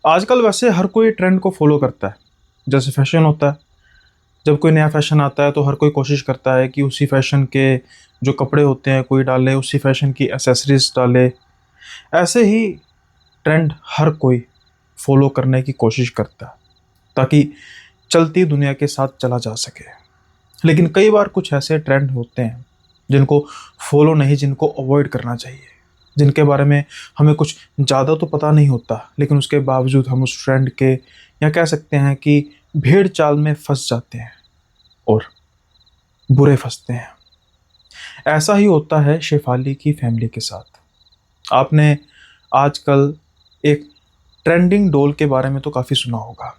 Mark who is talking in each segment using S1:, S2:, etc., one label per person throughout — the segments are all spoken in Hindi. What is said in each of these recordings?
S1: आजकल वैसे हर कोई ट्रेंड को फॉलो करता है। जैसे फैशन होता है, जब कोई नया फैशन आता है तो हर कोई कोशिश करता है कि उसी फैशन के जो कपड़े होते हैं कोई डाले, उसी फैशन की एसेसरीज डाले। ऐसे ही ट्रेंड हर कोई फॉलो करने की कोशिश करता है ताकि चलती दुनिया के साथ चला जा सके। लेकिन कई बार कुछ ऐसे ट्रेंड होते हैं जिनको फॉलो नहीं, जिनको अवॉइड करना चाहिए, जिनके बारे में हमें कुछ ज़्यादा तो पता नहीं होता, लेकिन उसके बावजूद हम उस ट्रेंड के, या कह सकते हैं कि भेड़ चाल में फंस जाते हैं और बुरे फंसते हैं। ऐसा ही होता है शेफाली की फैमिली के साथ। आपने आजकल एक ट्रेंडिंग डॉल के बारे में तो काफ़ी सुना होगा।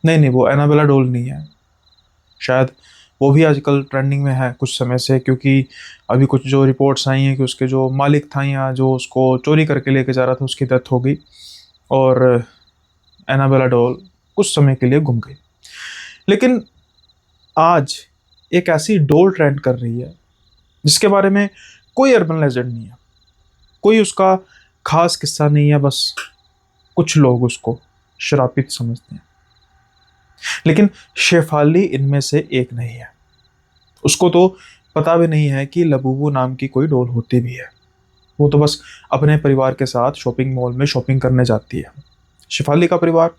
S1: नहीं नहीं, वो एनाबेला डॉल नहीं है। शायद वो भी आजकल ट्रेंडिंग में है कुछ समय से, क्योंकि अभी कुछ जो रिपोर्ट्स आई हैं कि उसके जो मालिक था या जो उसको चोरी करके लेके जा रहा था उसकी डेथ हो गई और एनाबेला डॉल कुछ समय के लिए गुम गई। लेकिन आज एक ऐसी डॉल ट्रेंड कर रही है जिसके बारे में कोई अर्बन लेजेंड नहीं है, कोई उसका खास किस्सा नहीं है, बस कुछ लोग उसको शरापित समझते हैं। लेकिन शेफाली इनमें से एक नहीं है। उसको तो पता भी नहीं है कि लबूबू नाम की कोई डॉल होती भी है। वो तो बस अपने परिवार के साथ शॉपिंग मॉल में शॉपिंग करने जाती है। शेफाली का परिवार,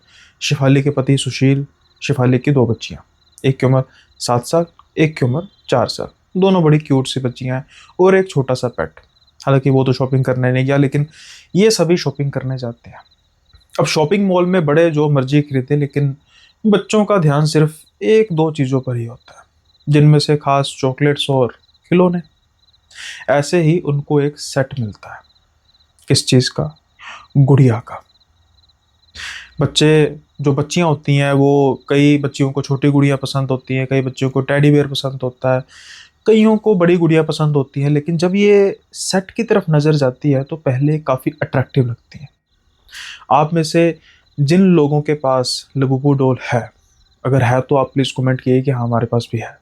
S1: शेफाली के पति सुशील, शेफाली की दो बच्चियां, एक की उम्र 7 साल, एक की उम्र 4 साल। दोनों बड़ी क्यूट सी बच्चियां हैं और एक छोटा सा पेट। हालांकि वो तो शॉपिंग करने नहीं गया, लेकिन ये सभी शॉपिंग करने जाते हैं। अब शॉपिंग मॉल में बड़े जो मर्जी खरीदे, लेकिन बच्चों का ध्यान सिर्फ एक दो चीज़ों पर ही होता है, जिनमें से खास चॉकलेट्स और खिलौने। ऐसे ही उनको एक सेट मिलता है। किस चीज़ का? गुड़िया का। बच्चे, जो बच्चियां होती हैं वो, कई बच्चियों को छोटी गुड़िया पसंद होती है, कई बच्चियों को टेडी बेयर पसंद होता है, कईयों को बड़ी गुड़िया पसंद होती है। लेकिन जब ये सेट की तरफ नज़र जाती है तो पहले काफ़ी अट्रैक्टिव लगती है। आप में से जिन लोगों के पास लबूबू डॉल है, अगर है तो आप प्लीज़ कमेंट कीजिए कि हाँ हमारे पास भी है।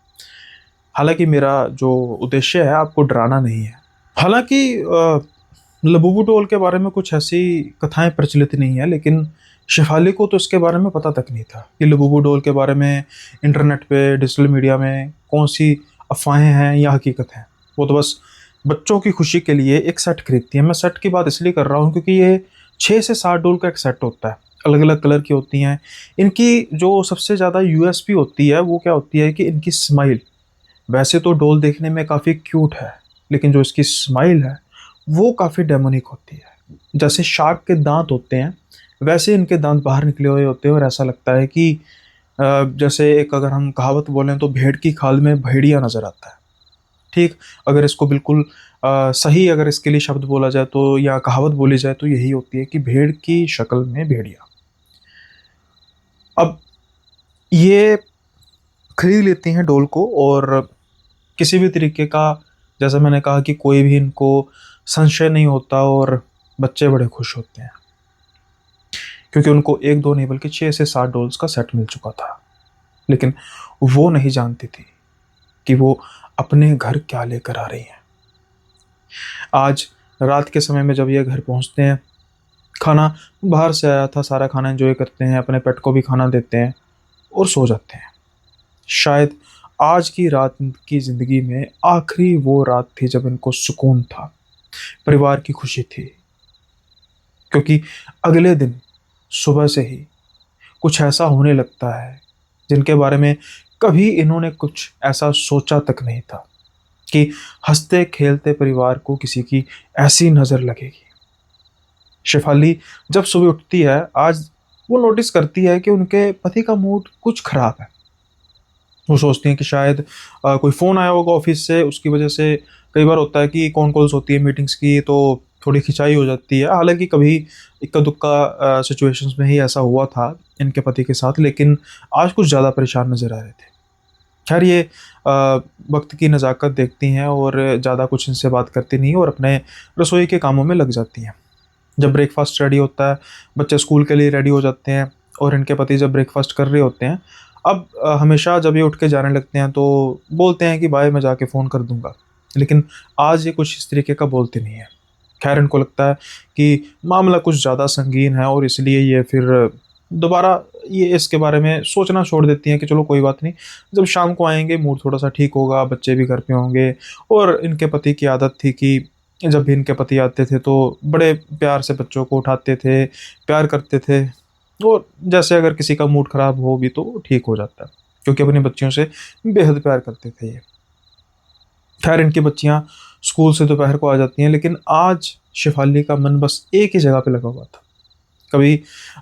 S1: हालांकि मेरा जो उद्देश्य है आपको डराना नहीं है। हालांकि लबूबू डॉल के बारे में कुछ ऐसी कथाएं प्रचलित नहीं है, लेकिन शेफाली को तो इसके बारे में पता तक नहीं था कि लबूबू डॉल के बारे में इंटरनेट पे, डिजिटल मीडिया में कौन सी अफवाहें हैं या हकीकत है। वो तो बस बच्चों की खुशी के लिए एक सेट खरीदती है। मैं सेट की बात इसलिए कर रहा हूँ क्योंकि ये 6 से 7 डॉल का एक सेट होता है, अलग अलग कलर की होती हैं। इनकी जो सबसे ज़्यादा यूएसपी होती है वो क्या होती है कि इनकी स्माइल। वैसे तो डॉल देखने में काफ़ी क्यूट है, लेकिन जो इसकी स्माइल है वो काफ़ी डेमोनिक होती है। जैसे शार्क के दांत होते हैं, वैसे इनके दांत बाहर निकले हुए होते हैं और ऐसा लगता है कि जैसे एक, अगर हम कहावत बोलें तो भेड़ की खाल में भेड़िया नज़र आता है। ठीक, अगर इसको बिल्कुल सही, अगर इसके लिए शब्द बोला जाए तो, या कहावत बोली जाए तो यही होती है कि भेड़ की शक्ल में भेड़िया। अब ये खरीद लेती हैं डॉल को और किसी भी तरीके का, जैसा मैंने कहा कि कोई भी इनको संशय नहीं होता और बच्चे बड़े खुश होते हैं क्योंकि उनको एक दो नहीं बल्कि 6 से 7 डॉल्स का सेट मिल चुका था। लेकिन वो नहीं जानती थी कि वो अपने घर क्या लेकर आ रही हैं। आज रात के समय में जब ये घर पहुंचते हैं, खाना बाहर से आया था, सारा खाना एंजॉय करते हैं, अपने पेट को भी खाना देते हैं और सो जाते हैं। शायद आज की रात की ज़िंदगी में आखिरी वो रात थी जब इनको सुकून था, परिवार की खुशी थी। क्योंकि अगले दिन सुबह से ही कुछ ऐसा होने लगता है जिनके बारे में कभी इन्होंने कुछ ऐसा सोचा तक नहीं था कि हंसते खेलते परिवार को किसी की ऐसी नज़र लगेगी। शेफाली जब सुबह उठती है, आज वो नोटिस करती है कि उनके पति का मूड कुछ खराब है। वो सोचती हैं कि शायद कोई फ़ोन आया होगा ऑफिस से, उसकी वजह से। कई बार होता है कि कॉन कॉल्स होती है मीटिंग्स की तो थोड़ी खिंचाई हो जाती है। हालांकि कभी इक्का दुक्का सिचुएशंस में ही ऐसा हुआ था इनके पति के साथ, लेकिन आज कुछ ज़्यादा परेशान नज़र आ रहे थे। खैर ये वक्त की नज़ाकत देखती हैं और ज़्यादा कुछ इनसे बात करती नहीं और अपने रसोई के कामों में लग जाती हैं। जब ब्रेकफास्ट रेडी होता है, बच्चे स्कूल के लिए रेडी हो जाते हैं और इनके पति जब ब्रेकफास्ट कर रहे होते हैं, अब हमेशा जब ये उठ के जाने लगते हैं तो बोलते हैं कि बाय, मैं जाके फ़ोन कर दूंगा। लेकिन आज ये कुछ इस तरीके का बोलते नहीं है। खैर इनको लगता है कि मामला कुछ ज़्यादा संगीन है और इसलिए ये फिर दोबारा ये इसके बारे में सोचना छोड़ देती हैं कि चलो कोई बात नहीं, जब शाम को आएंगे मूड थोड़ा सा ठीक होगा, बच्चे भी घर पे होंगे। और इनके पति की आदत थी कि जब भी इनके पति आते थे तो बड़े प्यार से बच्चों को उठाते थे, प्यार करते थे। और जैसे अगर किसी का मूड खराब हो भी तो ठीक हो जाता है, क्योंकि अपनी बच्चियों से बेहद प्यार करते थे ये। खैर, इनकी बच्चियां स्कूल से दोपहर को आ जाती हैं, लेकिन आज शेफाली का मन बस एक ही जगह पे लगा हुआ था। कभी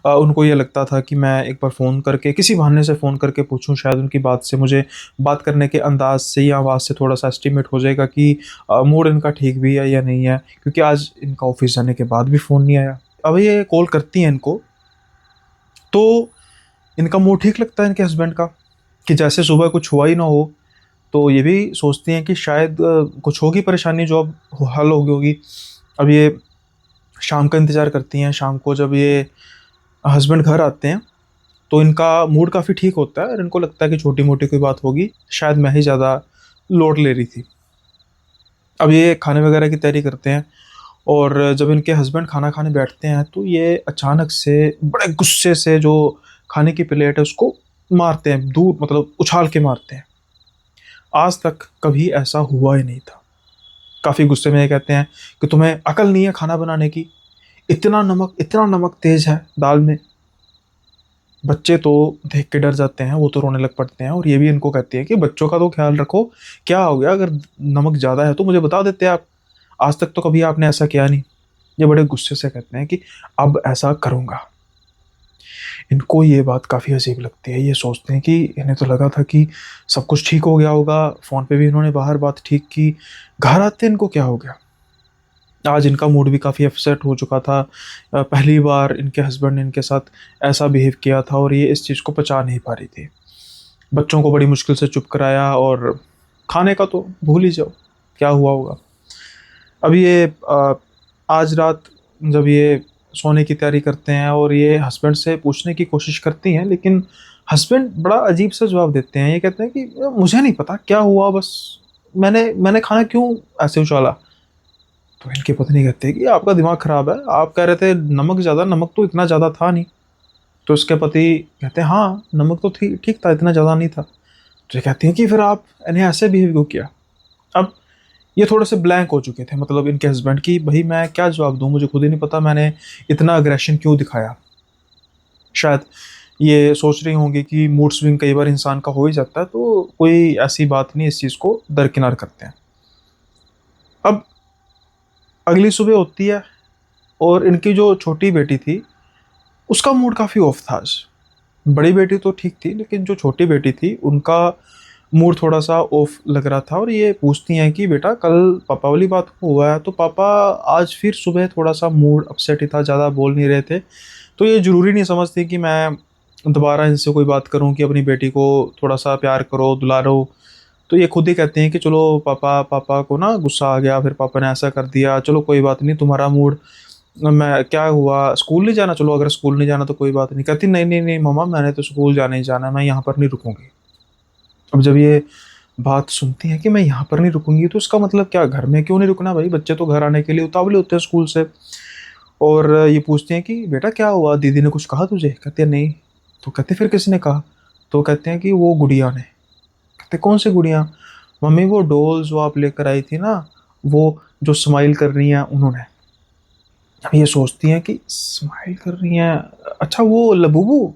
S1: उनको ये लगता था कि मैं एक बार फ़ोन करके, किसी बहाने से फ़ोन करके पूछूं, शायद उनकी बात से मुझे बात करने के अंदाज से या आवाज़ से थोड़ा सा एस्टिमेट हो जाएगा कि मूड इनका ठीक भी है या नहीं है, क्योंकि आज इनका ऑफिस जाने के बाद भी फ़ोन नहीं आया। अब ये कॉल करती हैं इनको, तो इनका मूड ठीक लगता है इनके हस्बैंड का, कि जैसे सुबह कुछ हुआ ही ना हो। तो ये भी सोचती हैं कि शायद कुछ होगी परेशानी जो अब हल हो गई होगी। अब ये शाम का इंतज़ार करती हैं। शाम को जब ये हस्बैंड घर आते हैं तो इनका मूड काफ़ी ठीक होता है और इनको लगता है कि छोटी मोटी कोई बात होगी, शायद मैं ही ज़्यादा लोड ले रही थी। अब ये खाने वगैरह की तैयारी करते हैं, और जब इनके हस्बैंड खाना खाने बैठते हैं तो ये अचानक से बड़े गुस्से से जो खाने की प्लेट है उसको मारते हैं, दूर मतलब उछाल के मारते हैं। आज तक कभी ऐसा हुआ ही नहीं था। काफ़ी गुस्से में ये कहते हैं कि तुम्हें अकल नहीं है खाना बनाने की, इतना नमक तेज है दाल में। बच्चे तो देख के डर जाते हैं, वो तो रोने लग पड़ते हैं, और ये भी इनको कहती है कि बच्चों का तो ख्याल रखो, क्या हो गया अगर नमक ज़्यादा है तो मुझे बता देते आप, आज तक तो कभी आपने ऐसा किया नहीं। ये बड़े गुस्से से कहते हैं कि अब ऐसा करूँगा। इनको ये बात काफ़ी अजीब लगती है। ये सोचते हैं कि इन्हें तो लगा था कि सब कुछ ठीक हो गया होगा, फ़ोन पे भी इन्होंने बाहर बात ठीक की, घर आते इनको क्या हो गया। आज इनका मूड भी काफ़ी अपसेट हो चुका था। पहली बार इनके हस्बैंड ने इनके साथ ऐसा बिहेव किया था और ये इस चीज़ को पचा नहीं पा रही थी। बच्चों को बड़ी मुश्किल से चुप कराया, और खाने का तो भूल ही जाओ, क्या हुआ होगा। अब ये आज रात जब ये सोने की तैयारी करते हैं और ये हस्बैंड से पूछने की कोशिश करती हैं, लेकिन हस्बैंड बड़ा अजीब सा जवाब देते हैं। ये कहते हैं कि मुझे नहीं पता क्या हुआ, बस मैंने मैंने खाना क्यों ऐसे उछाला। तो इनकी पत्नी कहती है कि आपका दिमाग खराब है, आप कह रहे थे नमक ज़्यादा, नमक तो इतना ज़्यादा था नहीं। तो उसके पति कहते हैं हाँ, नमक तो ठीक था, इतना ज़्यादा नहीं था। तो ये कहती हैं कि फिर आप इन्हें ऐसे बिहेव क्यों किया। अब ये थोड़े से ब्लैंक हो चुके थे, मतलब इनके हस्बैंड की, भाई मैं क्या जवाब दूँ, मुझे खुद ही नहीं पता मैंने इतना अग्रेशन क्यों दिखाया। शायद ये सोच रही होंगी कि मूड स्विंग कई बार इंसान का हो ही जाता है, तो कोई ऐसी बात नहीं, इस चीज़ को दरकिनार करते हैं। अब अगली सुबह होती है, और इनकी जो छोटी बेटी थी उसका मूड काफ़ी ऑफ था आज। बड़ी बेटी तो ठीक थी, लेकिन जो छोटी बेटी थी उनका मूड थोड़ा सा ऑफ लग रहा था, और ये पूछती हैं कि बेटा कल पापा वाली बात हुआ है, तो पापा आज फिर सुबह थोड़ा सा मूड अपसेट ही था, ज़्यादा बोल नहीं रहे थे। तो ये ज़रूरी नहीं समझती कि मैं दोबारा इनसे कोई बात करूं कि अपनी बेटी को थोड़ा सा प्यार करो, दुलारो। तो ये खुद ही कहते हैं कि चलो पापा पापा को ना गुस्सा आ गया, फिर पापा ने ऐसा कर दिया, चलो कोई बात नहीं, तुम्हारा मूड, मैं क्या हुआ, स्कूल नहीं जाना, चलो अगर स्कूल नहीं जाना तो कोई बात नहीं। कहती नहीं नहीं नहीं मम्मा, मैंने तो स्कूल जाना ही जाना है, मैं यहाँ पर नहीं रुकूंगी। अब जब ये बात सुनती है कि मैं यहाँ पर नहीं रुकूंगी, तो उसका मतलब क्या, घर में क्यों नहीं रुकना भाई, बच्चे तो घर आने के लिए उतावले होते हैं स्कूल से। और ये पूछती हैं कि बेटा क्या हुआ, दीदी ने कुछ कहा तुझे। कहते हैं नहीं। तो कहते फिर किसने कहा। तो कहते हैं कि वो गुड़िया ने। कहते कौन सी गुड़िया। मम्मी वो डॉल जो आप लेकर आई थी ना, वो जो स्माइल कर रही हैं उन्होंने। अब ये सोचती हैं कि स्माइल कर रही हैं, अच्छा वो लबूबू।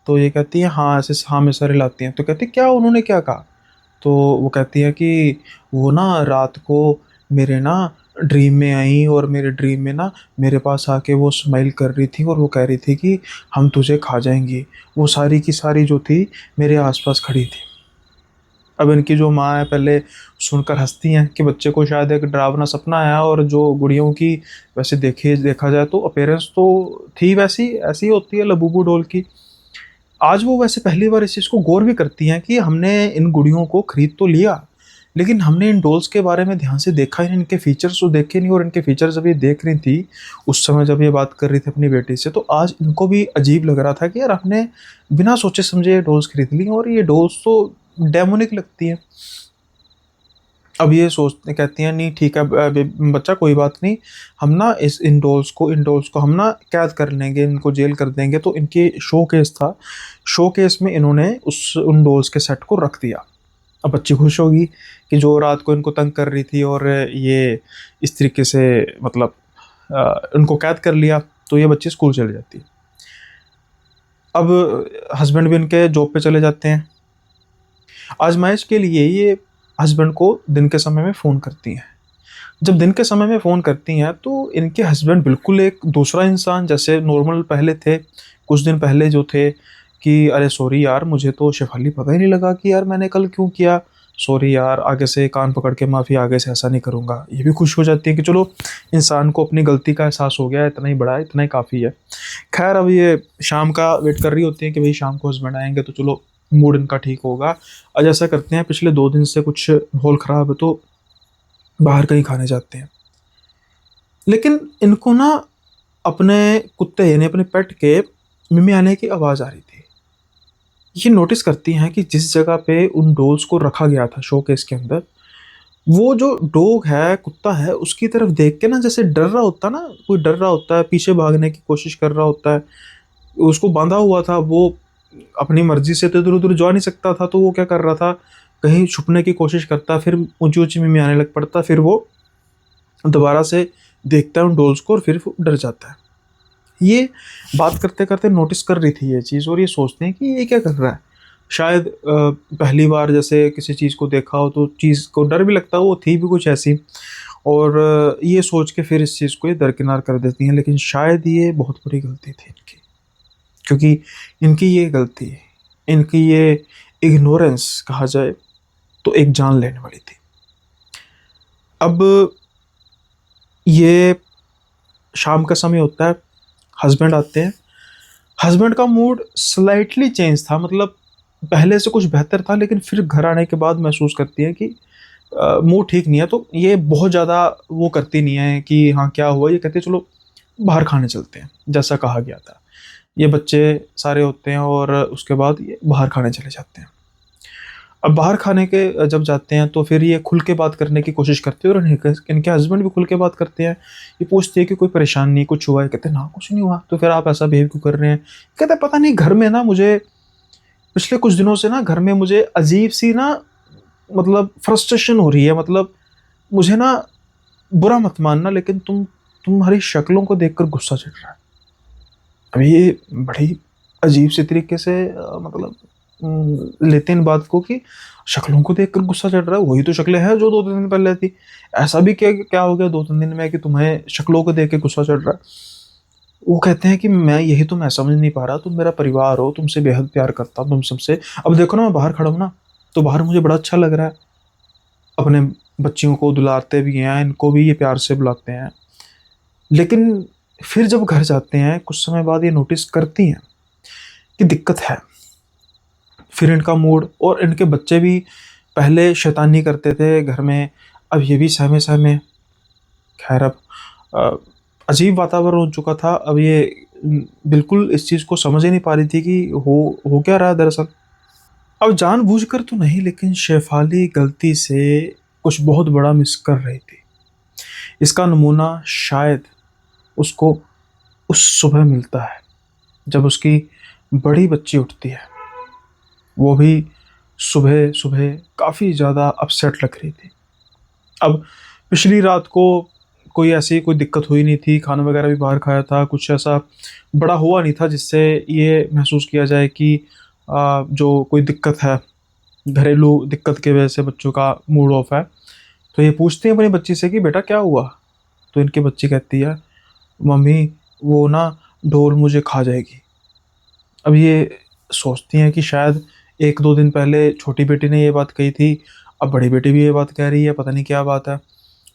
S1: तो ये कहती है हाँ, ऐसे हाँ में सर हिलाती हैं। तो कहती क्या, उन्होंने क्या कहा। तो वो कहती है कि वो ना रात को मेरे ना ड्रीम में आई, और मेरे ड्रीम में ना मेरे पास आके वो स्माइल कर रही थी, और वो कह रही थी कि हम तुझे खा जाएंगे। वो सारी की सारी जो थी मेरे आसपास खड़ी थी। अब इनकी जो माँ है पहले सुनकर हंसती हैं कि बच्चे को शायद एक डरावना सपना आया, और जो गुड़ियों की वैसे देखा जाए तो अपेयरेंस तो थी वैसी ऐसी होती है लबूबू डोल की। आज वो वैसे पहली बार इस चीज़ को गौर भी करती हैं कि हमने इन गुड़ियों को खरीद तो लिया, लेकिन हमने इन डॉल्स के बारे में ध्यान से देखा ही नहीं, इनके फीचर्स तो देखे नहीं। और इनके फीचर्स जब ये देख रही थी उस समय जब ये बात कर रही थी अपनी बेटी से, तो आज इनको भी अजीब लग रहा था कि यार हमने बिना सोचे समझे ये डॉल्स खरीद ली, और ये डॉल्स तो डेमोनिक लगती हैं। अब ये सोचते कहती हैं नहीं ठीक है बच्चा कोई बात नहीं, हम ना इस इन डॉल्स को हम ना कैद कर लेंगे, इनको जेल कर देंगे। तो इनके शो केस था, शो केस में इन्होंने उस उन डॉल्स के सेट को रख दिया। अब बच्ची खुश होगी कि जो रात को इनको तंग कर रही थी और ये इस तरीके से मतलब उनको कैद कर लिया, तो ये बच्ची स्कूल चली जाती है। अब हस्बैंड भी इनके जॉब पे चले जाते हैं। आजमाइश के लिए ये हस्बैंड को दिन के समय में फ़ोन करती हैं। जब दिन के समय में फ़ोन करती हैं तो इनके हस्बैंड बिल्कुल एक दूसरा इंसान जैसे नॉर्मल पहले थे, कुछ दिन पहले जो थे कि अरे सॉरी यार मुझे तो शेफाली पता ही नहीं लगा कि यार मैंने कल क्यों किया, सॉरी यार आगे से कान पकड़ के माफ़ी, आगे से ऐसा नहीं करूँगा। ये भी खुश हो जाती है कि चलो इंसान को अपनी गलती का एहसास हो गया, इतना ही बड़ा है, इतना ही काफ़ी है। खैर अब ये शाम का वेट कर रही होती है कि भाई शाम को हस्बैंड आएंगे तो चलो मूड इनका ठीक होगा। आज ऐसा करते हैं पिछले 2 दिन से कुछ माहौल ख़राब है तो बाहर कहीं खाने जाते हैं। लेकिन इनको ना अपने कुत्ते यानी अपने पेट के मिमी आने की आवाज़ आ रही थी। ये नोटिस करती हैं कि जिस जगह पे उन डॉल्स को रखा गया था शोकेस के अंदर, वो जो डॉग है, कुत्ता है, उसकी तरफ देख के ना जैसे डर रहा होता है ना, कोई डर रहा होता है, पीछे भागने की कोशिश कर रहा होता है। उसको बाँधा हुआ था, वो अपनी मर्ज़ी से तो इधर-उधर जा नहीं सकता था, तो वो क्या कर रहा था, कहीं छुपने की कोशिश करता, फिर ऊँची-ऊँची मिमी आने लग पड़ता, फिर वो दोबारा से देखता है उन डॉल्स को और फिर वो डर जाता है। ये बात करते-करते नोटिस कर रही थी ये चीज़ और ये सोचते हैं कि ये क्या कर रहा है? शायद पहली बार जैसे किसी चीज़ को देखा हो तो चीज़ को डर भी लगता हो, वो थी भी कुछ ऐसी और ये सोच के फिर इस चीज़ को ये दरकिनार कर देती हैं। लेकिन शायद ये बहुत बड़ी गलती थी इनकी, क्योंकि इनकी ये गलती, इनकी ये इग्नोरेंस कहा जाए तो एक जान लेने वाली थी। अब ये शाम का समय होता है, हस्बैंड आते हैं। हस्बैंड का मूड स्लाइटली चेंज था, मतलब पहले से कुछ बेहतर था, लेकिन फिर घर आने के बाद महसूस करती है कि मूड ठीक नहीं है। तो ये बहुत ज़्यादा वो करती नहीं है कि हाँ, क्या हुआ? ये कहती है चलो बाहर खाने चलते हैं, जैसा कहा गया था। ये बच्चे सारे होते हैं और उसके बाद ये बाहर खाने चले जाते हैं। अब बाहर खाने के जब जाते हैं तो फिर ये खुल के बात करने की कोशिश करते हैं और इनके हस्बैंड भी खुल के बात करते हैं। ये पूछती है कि कोई परेशानी, कुछ हुआ है? कहते हैं ना कुछ नहीं हुआ, तो फिर आप ऐसा बिहेव क्यों कर रहे हैं? कहते हैं पता नहीं घर में ना मुझे पिछले कुछ दिनों से ना घर में मुझे अजीब सी ना मतलब फ्रस्ट्रेशन हो रही है, मतलब मुझे ना बुरा मत मानना लेकिन तुम्हारी शक्लों को देखकर गुस्सा चढ़ रहा है। अब ये बड़ी अजीब से तरीके से मतलब लेते हैं इन बात को कि शक्लों को देखकर गुस्सा चढ़ रहा है, वही तो शक्लें हैं जो 2-3 दिन पहले थी। ऐसा भी क्या क्या हो गया 2-3 दिन में कि तुम्हें शक्लों को देख के गुस्सा चढ़ रहा है? वो कहते हैं कि मैं समझ नहीं पा रहा, तुम मेरा परिवार हो, तुमसे बेहद प्यार करता हूँ, तुम सबसे। अब देखो ना मैं बाहर खड़ा हूँ ना, तो बाहर मुझे बड़ा अच्छा लग रहा है। अपने बच्चियों को दुलारते भी हैं, इनको भी ये प्यार से बुलाते हैं। लेकिन फिर जब घर जाते हैं, कुछ समय बाद ये नोटिस करती हैं कि दिक्कत है। फिर इनका मूड और इनके बच्चे भी पहले शैतानी करते थे घर में, अब ये भी सहमे-सहमे। खैर अब अ, अजीब वातावरण हो चुका था। अब ये बिल्कुल इस चीज़ को समझ ही नहीं पा रही थी कि हो क्या रहा है दरअसल। अब जानबूझकर तो नहीं, लेकिन शेफ़ाली गलती से कुछ बहुत बड़ा मिस कर रही थी। इसका नमूना शायद उसको उस सुबह मिलता है, जब उसकी बड़ी बच्ची उठती है। वो भी सुबह-सुबह काफ़ी ज़्यादा अपसेट लग रही थी। अब पिछली रात को कोई दिक्कत हुई नहीं थी, खाना वगैरह भी बाहर खाया था, कुछ ऐसा बड़ा हुआ नहीं था जिससे ये महसूस किया जाए कि जो कोई दिक्कत है, घरेलू दिक्कत की वजह से बच्चों का मूड ऑफ है। तो ये पूछती हैं अपनी बच्ची से कि बेटा क्या हुआ? तो इनकी बच्ची कहती है, मम्मी वो ना डोल मुझे खा जाएगी। अब ये सोचती हैं कि शायद 1-2 दिन पहले छोटी बेटी ने ये बात कही थी, अब बड़ी बेटी भी ये बात कह रही है, पता नहीं क्या बात है।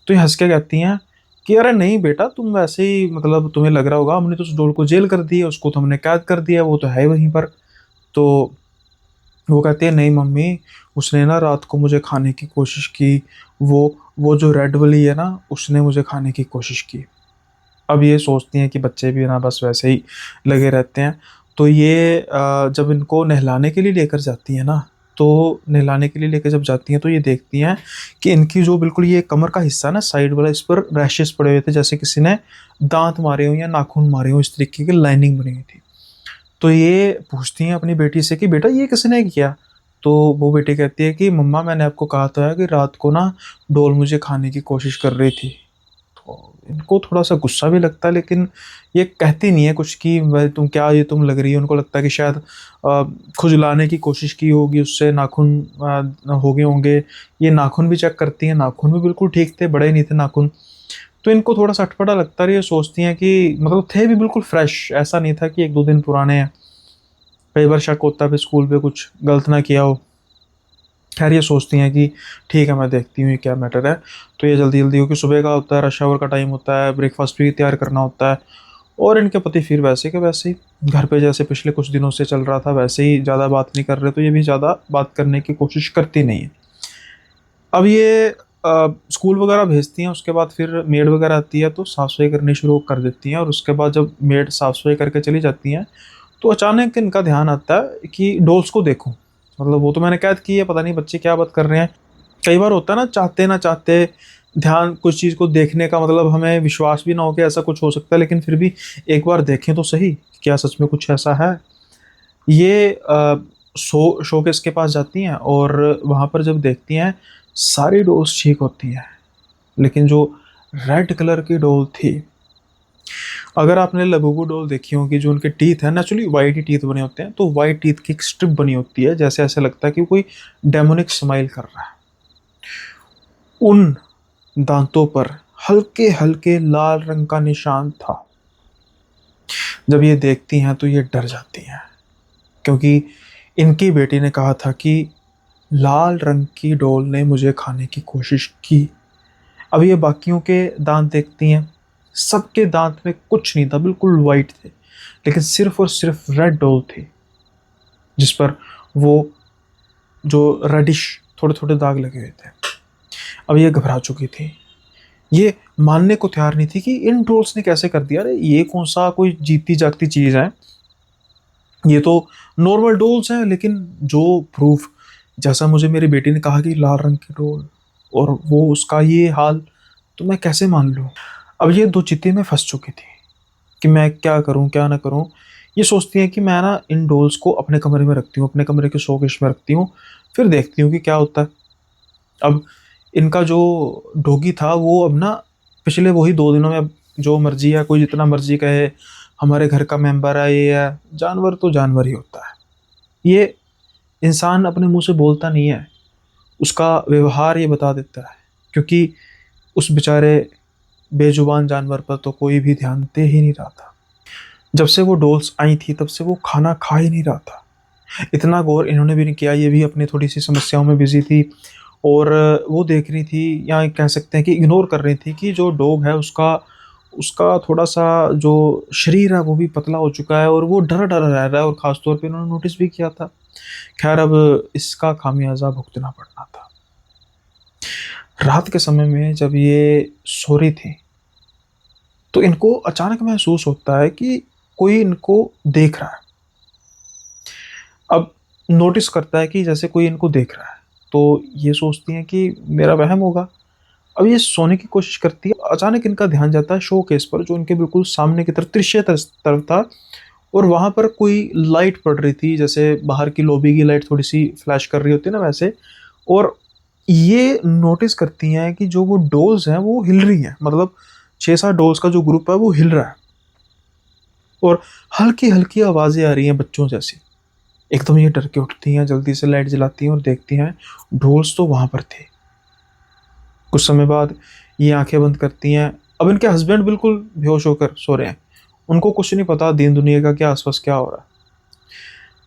S1: तो ये हँस के कहती हैं कि अरे नहीं बेटा, तुम वैसे ही मतलब तुम्हें लग रहा होगा, हमने तो उस डॉल को जेल कर दिया, उसको तो हमने कैद कर दिया, वो तो है ही वहीं पर। तो वो कहती है नहीं मम्मी, उसने ना रात को मुझे खाने की कोशिश की, वो जो रेड वाली है ना, उसने मुझे खाने की कोशिश की। अब ये सोचती हैं कि बच्चे भी ना बस वैसे ही लगे रहते हैं। तो ये जब इनको नहलाने के लिए लेकर जाती हैं ना, तो नहलाने के लिए लेके जब जाती हैं तो ये देखती हैं कि इनकी जो बिल्कुल ये कमर का हिस्सा ना साइड वाला, इस पर रैशेस पड़े हुए थे, जैसे किसी ने दांत मारे हों या नाखून मारे हों, इस तरीके की लाइनिंग बनी हुई थी। तो ये पूछती हैं अपनी बेटी से कि बेटा ये किसने किया? तो वो बेटी कहती है कि मम्मा मैंने आपको कहा था कि रात को ना डॉल मुझे खाने की कोशिश कर रही थी। तो इनको थोड़ा-सा गुस्सा भी लगता है, लेकिन ये कहती नहीं है कुछ कि वह तुम क्या, ये तुम लग रही हो। उनको लगता है कि शायद खुजलाने की कोशिश की होगी, उससे नाखून हो गए होंगे। ये नाखून भी चेक करती हैं, नाखून भी बिल्कुल ठीक थे, बड़े नहीं थे नाखून। तो इनको थोड़ा-सा अटपटा लगता है और ये सोचती हैं कि मतलब थे भी बिल्कुल फ्रेश, ऐसा नहीं था कि 1-2 दिन पुराने हैं। कई बार शक होता है फिर स्कूल पे कुछ गलत ना किया हो। खैर ये सोचती हैं कि ठीक है, मैं देखती हूँ ये क्या मैटर है। तो ये जल्दी-जल्दी, क्योंकि सुबह का होता है, रश आवर का टाइम होता है, ब्रेकफ़ास्ट भी तैयार करना होता है, और इनके पति फिर वैसे के वैसे ही घर पे जैसे पिछले कुछ दिनों से चल रहा था वैसे ही ज़्यादा बात नहीं कर रहे, तो ये भी ज़्यादा बात करने की कोशिश करती नहीं है। अब ये स्कूल वगैरह भेजती हैं, उसके बाद फिर मेड वगैरह आती है तो साफ-सफाई करनी शुरू कर देती हैं, और उसके बाद जब मेड साफ-सफाई करके चली जाती हैं, तो अचानक इनका ध्यान आता है कि डॉल्स को देखूँ। मतलब वो तो मैंने कैद की है, पता नहीं बच्चे क्या बात कर रहे हैं। कई बार होता है ना, चाहते ना चाहते ध्यान कुछ चीज़ को देखने का, मतलब हमें विश्वास भी ना हो कि ऐसा कुछ हो सकता है, लेकिन फिर भी एक बार देखें तो सही, क्या सच में कुछ ऐसा है? ये शोकेस के पास जाती हैं और वहाँ पर जब देखती हैं, सारी डॉल्स ठीक होती हैं, लेकिन जो रेड कलर की डॉल थी, अगर आपने लबूबू डॉल देखी होगी, जो उनके टीथ हैं नेचुरली वाइट ही टीथ बने होते हैं, तो वाइट टीथ की एक स्ट्रिप बनी होती है, जैसे ऐसा लगता है कि कोई डेमोनिक स्माइल कर रहा है। उन दांतों पर हल्के-हल्के लाल रंग का निशान था। जब ये देखती हैं तो ये डर जाती हैं, क्योंकि इनकी बेटी ने कहा था कि लाल रंग की डॉल ने मुझे खाने की कोशिश की। अब ये बाकियों के दांत देखती हैं, सबके दांत में कुछ नहीं था, बिल्कुल वाइट थे, लेकिन सिर्फ़ और सिर्फ़ रेड डॉल थी, जिस पर वो जो रेडिश थोड़े-थोड़े दाग लगे हुए थे। अब ये घबरा चुकी थी। ये मानने को तैयार नहीं थी कि इन ट्रोल्स ने कैसे कर दिया। अरे ये कौन-सा कोई जीती-जागती चीज़ है, ये तो नॉर्मल डॉल्स हैं, लेकिन जो प्रूफ़, जैसा मुझे मेरी बेटी ने कहा कि लाल रंग की डॉल, और वो उसका ये हाल, तो मैं कैसे मान लूँ? अब ये दो चित्ते में फँस चुकी थी कि मैं क्या करूँ, क्या ना करूँ? ये सोचती हैं कि मैं ना इन डॉल्स को अपने कमरे में रखती हूँ, अपने कमरे के शोकेस में रखती हूँ, फिर देखती हूँ कि क्या होता है। अब इनका जो डॉगी था वो अब ना पिछले वही 2 दिनों में, अब जो मर्ज़ी है, कोई जितना मर्ज़ी कहे हमारे घर का मेंबर है, ये है, जानवर तो जानवर ही होता है। ये इंसान अपने मुँह से बोलता नहीं है, उसका व्यवहार ये बता देता है, क्योंकि उस बेचारे बेज़ुबान जानवर पर तो कोई भी ध्यान दे ही नहीं रहा था। जब से वो डॉल्स आई थी तब से वो खाना खा ही नहीं रहा था। इतना गौर इन्होंने भी नहीं किया, ये भी अपनी थोड़ी-सी समस्याओं में बिज़ी थी, और वो देख रही थी, या कह सकते हैं कि इग्नोर कर रही थी कि जो डॉग है उसका उसका थोड़ा-सा जो शरीर है वो भी पतला हो चुका है, और वो डरा-डरा रह रहा है, और ख़ास तौर पे इन्होंने नोटिस भी किया था। ख़ैर अब इसका ख़ामियाज़ा भुगतना पड़ना था। रात के समय में जब ये सो रही थी, तो इनको अचानक महसूस होता है कि कोई इनको देख रहा है। अब नोटिस करता है कि जैसे कोई इनको देख रहा है, तो ये सोचती हैं कि मेरा वहम होगा। अब ये सोने की कोशिश करती है, अचानक इनका ध्यान जाता है शोकेस पर, जो इनके बिल्कुल सामने की तरफ, दृश्य तरफ था, और वहाँ पर कोई लाइट पड़ रही थी, जैसे बाहर की लॉबी की लाइट थोड़ी-सी फ्लैश कर रही होती है ना वैसे। और ये नोटिस करती हैं कि जो वो डॉल्स हैं वो हिल रही हैं, मतलब 6-7 डॉल्स का जो ग्रुप है वो हिल रहा है, और हल्की-हल्की आवाज़ें आ रही हैं बच्चों जैसी। एकदम ये डर के उठती हैं, जल्दी से लाइट जलाती हैं और देखती हैं, डॉल्स तो वहाँ पर थे। कुछ समय बाद ये आँखें बंद करती हैं। अब इनके हस्बैंड बिल्कुल बेहोश होकर सो रहे हैं। उनको कुछ नहीं पता दीन दुनिया का क्या आस-पास क्या हो रहा है।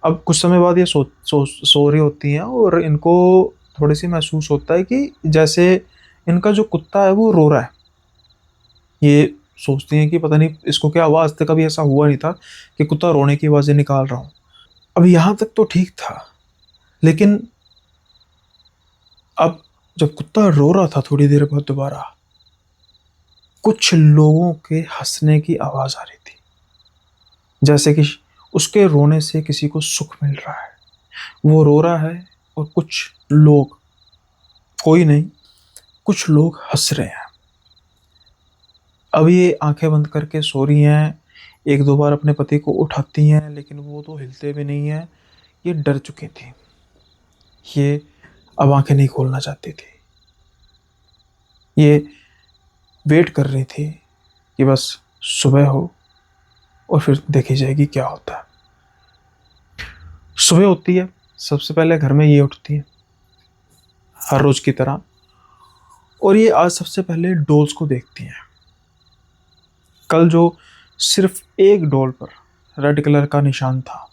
S1: अब कुछ समय बाद ये सो रही होती हैं, और इनको थोड़ी-सी महसूस होता है कि जैसे इनका जो कुत्ता है वो रो रहा है। ये सोचती हैं कि पता नहीं इसको क्या हुआ, आज तक कभी ऐसा हुआ नहीं था कि कुत्ता रोने की आवाज़ें निकाल रहा हो। अब यहाँ तक तो ठीक था, लेकिन अब जब कुत्ता रो रहा था थोड़ी देर बाद दोबारा, कुछ लोगों के हँसने की आवाज़ आ रही थी। जैसे कि उसके रोने से किसी को सुख मिल रहा है। वो रो रहा है और कुछ लोग, कोई नहीं, कुछ लोग हंस रहे हैं। अब ये आंखें बंद करके सो रही हैं, एक दो बार अपने पति को उठाती हैं, लेकिन वो तो हिलते भी नहीं हैं। ये डर चुकी थी, ये अब आंखें नहीं खोलना चाहती थी। ये वेट कर रही थी कि बस सुबह हो और फिर देखी जाएगी क्या होता है। सुबह होती है, सबसे पहले घर में ये उठती है हर रोज की तरह, और ये आज सबसे पहले डॉल्स को देखती हैं। कल जो सिर्फ एक डॉल पर रेड कलर का निशान था,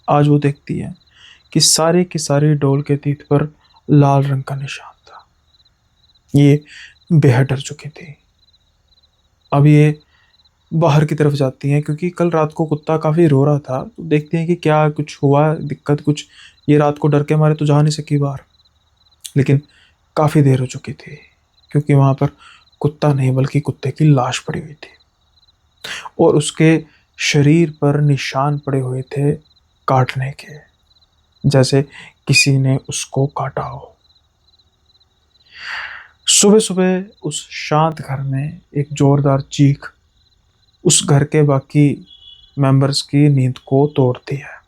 S1: आज वो देखती है कि सारे की सारी डॉल के तीत पर लाल रंग का निशान था। ये बेहद डर चुकी थी। अब ये बाहर की तरफ जाती हैं, क्योंकि कल रात को कुत्ता काफ़ी रो रहा था, तो देखती हैं कि क्या कुछ हुआ, दिक्कत कुछ। ये रात को डर के मारे तो जा नहीं सकी बाहर, लेकिन काफ़ी देर हो चुकी थी, क्योंकि वहाँ पर कुत्ता नहीं बल्कि कुत्ते की लाश पड़ी हुई थी और उसके शरीर पर निशान पड़े हुए थे काटने के, जैसे किसी ने उसको काटा हो। सुबह सुबह उस शांत घर में एक जोरदार चीख उस घर के बाकी मेंबर्स की नींद को तोड़ती है।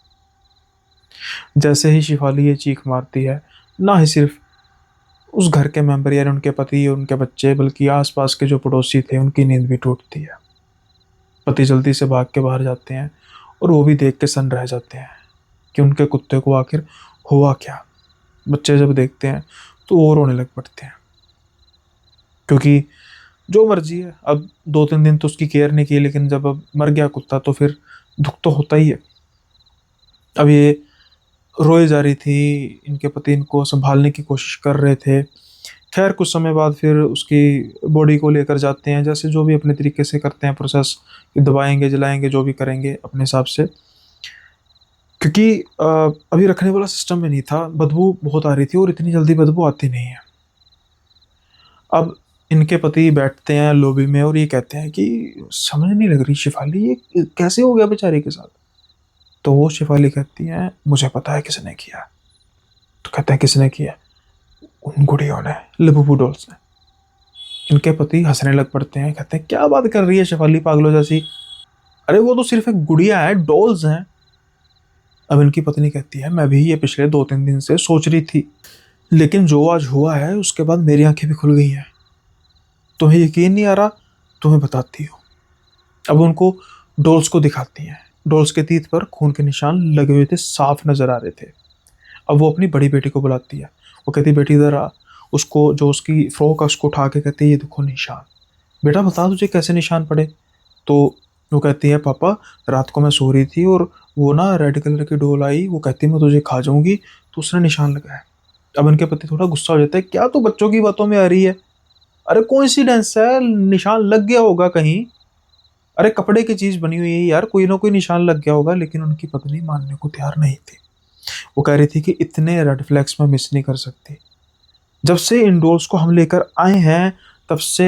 S1: जैसे ही शिफाली ये चीख मारती है, ना ही सिर्फ उस घर के मेंबर यानी उनके पति और उनके बच्चे, बल्कि आसपास के जो पड़ोसी थे उनकी नींद भी टूटती है। पति जल्दी से भाग के बाहर जाते हैं और वो भी देख के सन्न रह जाते हैं कि उनके कुत्ते को आखिर हुआ क्या। बच्चे जब देखते हैं तो वो रोने लग पड़ते हैं, क्योंकि जो मर्जी है, अब 2-3 दिन तो उसकी केयर नहीं की, लेकिन जब अब मर गया कुत्ता तो फिर दुख तो होता ही है। अब ये रोए जा रही थी, इनके पति इनको संभालने की कोशिश कर रहे थे। खैर कुछ समय बाद फिर उसकी बॉडी को लेकर जाते हैं, जैसे जो भी अपने तरीके से करते हैं प्रोसेस, कि दबाएंगे जलाएंगे जो भी करेंगे अपने हिसाब से, क्योंकि अभी रखने वाला सिस्टम में नहीं था। बदबू बहुत आ रही थी और इतनी जल्दी बदबू आती नहीं है। अब इनके पति बैठते हैं लॉबी में और ये कहते हैं कि समझ नहीं लग रही शिफाली, ये कैसे हो गया बेचारी के साथ। तो वो शिफाली कहती है मुझे पता है किसने किया। तो कहते हैं किसने किया? उन गुड़ियों ने, लबूबू डॉल्स ने। इनके पति हंसने लग पड़ते हैं, कहते हैं क्या बात कर रही है शिफाली पागलों जैसी, अरे वो तो सिर्फ एक गुड़िया है, डॉल्स हैं। अब इनकी पत्नी कहती है मैं भी ये पिछले 2-3 दिन से सोच रही थी, लेकिन जो आज हुआ है उसके बाद मेरी आंखें भी खुल गई हैं। तुम्हें यकीन नहीं आ रहा? तुम्हें बताती हूँ। अब उनको डॉल्स को दिखाती हैं। डॉल्स के तीत पर खून के निशान लगे हुए थे, साफ नजर आ रहे थे। अब वो अपनी बड़ी बेटी को बुलाती है, वो कहती बेटी इधर आ। उसको जो उसकी फ्रॉक है उसको उठा के कहती है ये देखो निशान, बेटा बता तुझे कैसे निशान पड़े। तो वो कहती है पापा रात को मैं सो रही थी और वो ना रेड कलर की डोल आई, वो कहती मैं तुझे खा जाऊंगी, तो उसने निशान लगाया। अब इनके पति थोड़ा गुस्सा हो जाता है, क्या तू बच्चों की बातों में आ रही है, अरे कोइंसिडेंस है, निशान लग गया होगा कहीं, अरे कपड़े की चीज बनी हुई है यार, कोई ना कोई निशान लग गया होगा। लेकिन उनकी पत्नी मानने को तैयार नहीं थी। वो कह रही थी कि इतने रेड फ्लैग्स में मिस नहीं कर सकती। जब से इन डॉल्स को हम लेकर आए हैं तब से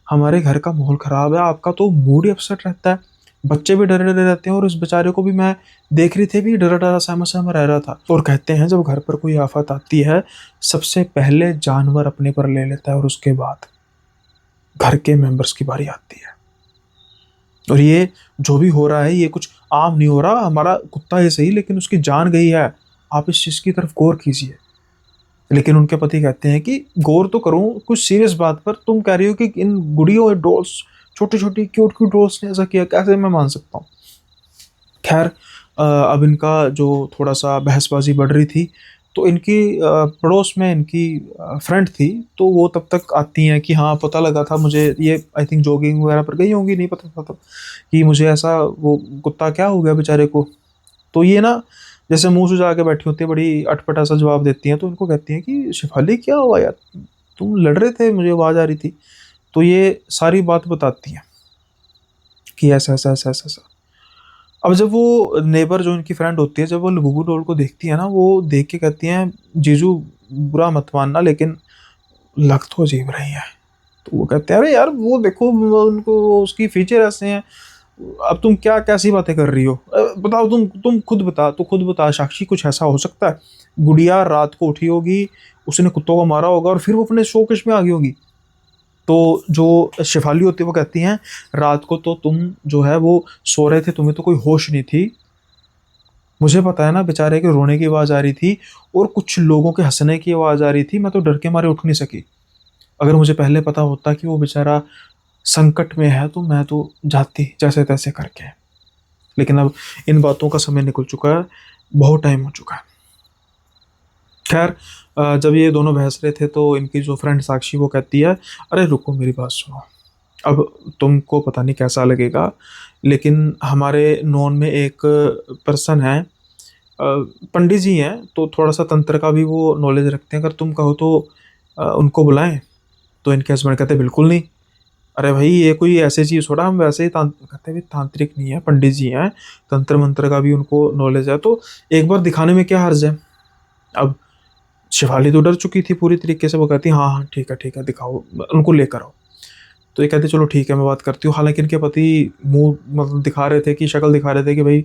S1: हमारे घर का माहौल खराब है, आपका तो मूड ही अपसेट रहता है, बच्चे भी डरे डरे रहते हैं और इस बेचारे को भी मैं देख रही थी भी डरा डरा सहमा सहमा रह रहा था। और कहते हैं जब घर पर कोई आफत आती है सबसे पहले जानवर अपने पर ले लेता है और उसके बाद घर के मेंबर्स की बारी आती है। और ये जो भी हो रहा है ये कुछ आम नहीं हो रहा, हमारा कुत्ता ही सही लेकिन उसकी जान गई है, आप इस चीज की तरफ गौर कीजिए। लेकिन उनके पति कहते हैं कि गौर तो करूं कुछ सीरियस बात पर, तुम कह रही हो कि इन गुड़ियों डॉल्स, छोटी छोटी क्यूट क्यूट डॉल्स ने ऐसा किया, कैसे मैं मान सकता हूँ। खैर अब इनका जो थोड़ा सा बहसबाजी बढ़ रही थी, तो इनकी पड़ोस में इनकी फ्रेंड थी, तो वो तब तक आती हैं कि हाँ पता लगा था मुझे, ये आई थिंक जॉगिंग वगैरह पर गई होंगी, नहीं पता था तब कि मुझे ऐसा वो कुत्ता क्या हो गया बेचारे को। तो ये ना जैसे मुंह सुजा के बैठी होती है, बड़ी अटपटा सा जवाब देती हैं। तो उनको कहती हैं कि शिफाली क्या हुआ यार, तुम लड़ रहे थे, मुझे आवाज़ आ रही थी। तो ये सारी बात बताती हैं कि ऐसा ऐसा ऐसा ऐसा ऐसा। अब जब वो नेबर जो इनकी फ्रेंड होती है, जब वो लबूबू डॉल को देखती है ना, वो देख के कहती हैं जीजू बुरा मत मानना लेकिन लग तो अजीब रही है। तो वो कहते हैं अरे यार वो देखो, उनको उसकी फीचर ऐसे हैं, अब तुम क्या कैसी बातें कर रही हो? बताओ, तुम खुद बता, तू खुद बता साक्षी, कुछ ऐसा हो सकता है? गुड़िया रात को उठी होगी, उसने कुत्तों को मारा होगा और फिर वो अपने शोकेश में आ गई होगी। तो जो शेफाली होती है वो कहती हैं, रात को तो तुम जो है वो सो रहे थे, तुम्हें तो कोई होश नहीं थी। मुझे पता है ना, बेचारे के रोने की आवाज आ रही थी और कुछ लोगों के हंसने की आवाज आ रही थी, मैं तो डर के मारे उठ नहीं सकी। अगर मुझे पहले पता होता कि वो बेचारा संकट में है तो मैं तो जाती जैसे तैसे करके। लेकिन अब इन बातों का समय निकल चुका है, बहुत टाइम हो चुका है। खैर, जब ये दोनों बहस रहे थे तो इनकी जो फ्रेंड साक्षी वो कहती है, अरे रुको मेरी बात सुनो। अब तुमको पता नहीं कैसा लगेगा, लेकिन हमारे नॉन में एक पर्सन है, पंडित जी हैं, तो थोड़ा सा तंत्र का भी वो नॉलेज रखते हैं, अगर तुम कहो तो उनको बुलाएं। तो इनके हस्बैंड कहते हैं बिल्कुल नहीं। अरे भाई ये कोई ऐसी चीज़ थोड़ा, हम वैसे ही कहते हैं तांत्रिक नहीं है, पंडित जी हैं, तंत्र मंत्र का भी उनको नॉलेज है, तो एक बार दिखाने में क्या हर्ज है। अब शिवाली तो डर चुकी थी पूरी तरीके से, वो कहती हाँ हाँ ठीक है दिखाओ, उनको लेकर आओ। तो ये कहते चलो ठीक है मैं बात करती हूँ। हालांकि इनके पति मुंह मतलब दिखा रहे थे कि शक्ल दिखा रहे थे कि भाई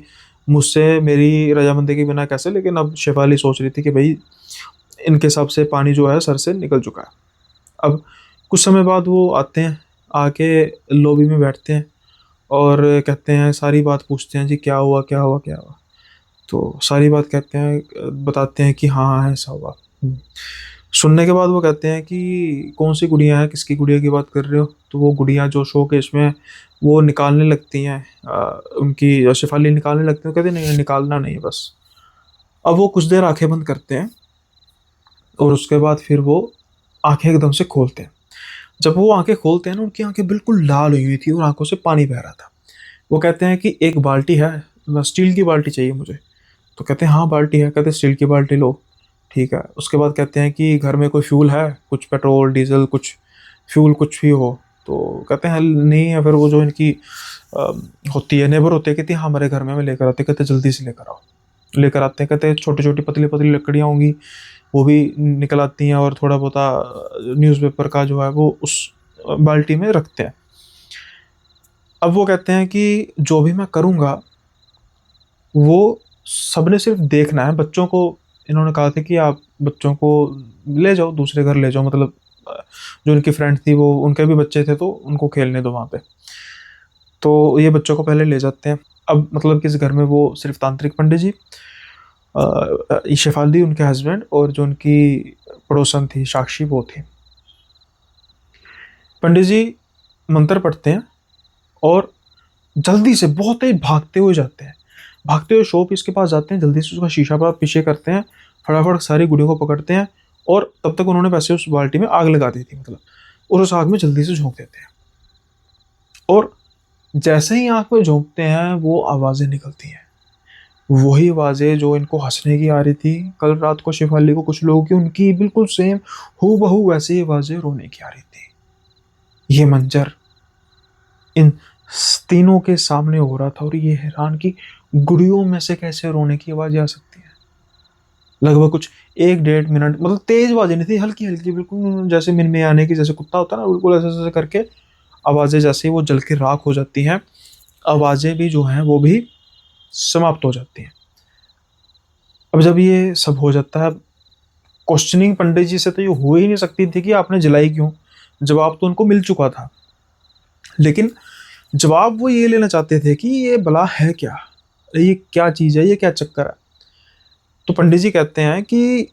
S1: मुझसे मेरी रजामंदी के बिना कैसे, लेकिन अब शेफाली सोच रही थी कि भाई इनके हिसाब से पानी जो है सर से निकल चुका है। अब कुछ समय बाद वो आते हैं, आके लॉबी में बैठते हैं और कहते हैं, सारी बात पूछते हैं, जी क्या हुआ क्या हुआ क्या हुआ। तो सारी बात कहते हैं, बताते हैं कि हाँ हाँ ऐसा हुआ। सुनने के बाद वो कहते हैं कि कौन सी गुड़िया है, किसकी गुड़िया की बात कर रहे हो? तो वो गुड़िया जो शो केस में वो निकालने लगती हैं, उनकी शेफाली निकालने लगती है, कहते नहीं निकालना नहीं है बस। अब वो कुछ देर आंखें बंद करते हैं और उसके बाद फिर वो आंखें एकदम से खोलते हैं। जब वो आंखें खोलते हैं ना, उनकी आंखें बिल्कुल लाल हुई हुई थी और आंखों से पानी बह रहा था। वो कहते हैं कि एक बाल्टी है, बस स्टील की बाल्टी चाहिए मुझे। तो कहते हैं हाँ बाल्टी है, कहते हैं स्टील की बाल्टी लो। ठीक है, उसके बाद कहते हैं कि घर में कोई फ्यूल है, कुछ पेट्रोल डीजल कुछ फ्यूल कुछ भी हो। तो कहते हैं नहीं है। फिर वो जो इनकी अ, होती है नेबर होती है, कहती है हाँ हमारे घर में, मैं लेकर आते, कहते जल्दी से लेकर आओ। लेकर आते हैं, कहते हैं छोटी छोटी पतली पतली लकड़ियाँ होंगी, वो भी निकल आती हैं और थोड़ा बहुत न्यूज़पेपर का जो है वो उस बाल्टी में रखते हैं। अब वो कहते हैं कि जो भी मैं करूँगा वो सबने सिर्फ देखना है, बच्चों को इन्होंने कहा था कि आप बच्चों को ले जाओ दूसरे घर ले जाओ, मतलब जो इनकी फ्रेंड थी वो उनके भी बच्चे थे तो उनको खेलने दो वहाँ पे। तो ये बच्चों को पहले ले जाते हैं। अब मतलब कि इस घर में वो सिर्फ तांत्रिक पंडित जी, शेफाली उनके हस्बैंड और जो उनकी पड़ोसन थी साक्षी वो थी। पंडित जी मंत्र पढ़ते हैं और जल्दी से बहुत तेज भागते हुए जाते हैं, भागते हुए शॉप इसके पास जाते हैं, जल्दी से उसका शीशा पर पीछे करते हैं, फटाफट सारी गुड़ियों को पकड़ते हैं और तब तक उन्होंने वैसे उस बाल्टी में आग लगा दी थी मतलब, और उस आग में जल्दी से झोंक देते हैं। और जैसे ही आग में झोंकते हैं वो आवाज़ें निकलती हैं, वही आवाज़ें जो इनको हंसने की आ रही थी कल रात को शिफाली को कुछ लोगों की, उनकी बिल्कुल सेम हूबहू बहू वैसी आवाज़ें रोने की आ रही थी। ये मंजर इन तीनों के सामने हो रहा था और ये हैरान कि गुड़ियों में से कैसे रोने की आवाज़ें आ सकती हैं। लगभग कुछ 1 डेढ़ मिनट, मतलब तेज आवाज़ें नहीं थी, हल्की हल्की बिल्कुल जैसे मिनमें आने की, जैसे कुत्ता होता है ना, बिल्कुल ऐसे ऐसे करके आवाज़ें, जैसे ही वो जल के राख हो जाती हैं, आवाज़ें भी जो हैं वो भी समाप्त हो जाती हैं। अब जब ये सब हो जाता है, क्वेश्चनिंग पंडित जी से तो ये हो ही नहीं सकती थी कि आपने जलाई क्यों, जवाब तो उनको मिल चुका था। लेकिन जवाब वो ये लेना चाहते थे कि ये भला है क्या, ये क्या चीज़ है, ये क्या चक्कर है। तो पंडित जी कहते हैं कि